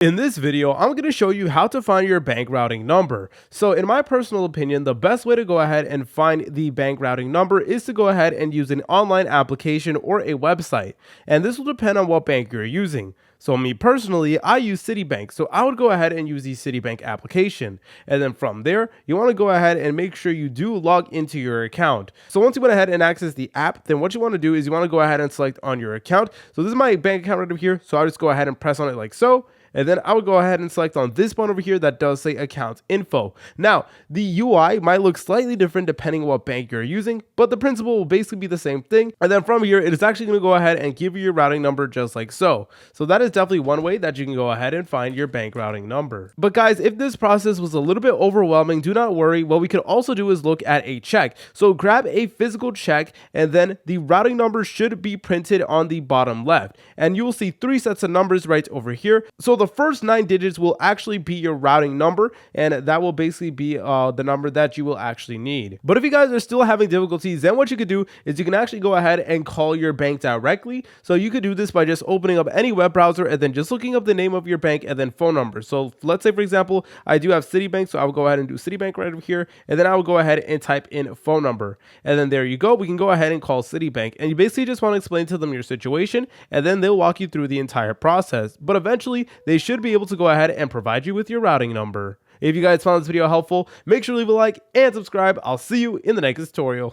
In this video, I'm going to show you how to find your bank routing number. So in my personal opinion, the best way to go ahead and find the bank routing number is to go ahead and use an online application or a website. And this will depend on what bank you're using. So me personally, I use Citibank. So I would go ahead and use the Citibank application. And then from there, you want to go ahead and make sure you do log into your account. So once you went ahead and access the app, then what you want to do is you want to go ahead and select on your account. So this is my bank account right over here. So I'll just go ahead and press on it like so. And then I would go ahead and select on this button over here that does say account info. Now, the UI might look slightly different depending on what bank you're using, but the principle will basically be the same thing. And then from here, it is actually going to go ahead and give you your routing number just like so. So that is definitely one way that you can go ahead and find your bank routing number. But guys, if this process was a little bit overwhelming, do not worry. What we could also do is look at a check. So grab a physical check, and then the routing number should be printed on the bottom left. And you will see 3 sets of numbers right over here. So the first 9 digits will actually be your routing number, and that will basically be the number that you will actually need. But if you guys are still having difficulties, then what you could do is you can actually go ahead and call your bank directly. So you could do this by just opening up any web browser and then just looking up the name of your bank and then phone number. So let's say, for example, I do have Citibank, so I will go ahead and do Citibank right over here, and then I will go ahead and type in phone number. And then there you go. We can go ahead and call Citibank, and you basically just want to explain to them your situation, and then they'll walk you through the entire process. But eventually, they should be able to go ahead and provide you with your routing number. If you guys found this video helpful, make sure to leave a like and subscribe. I'll see you in the next tutorial.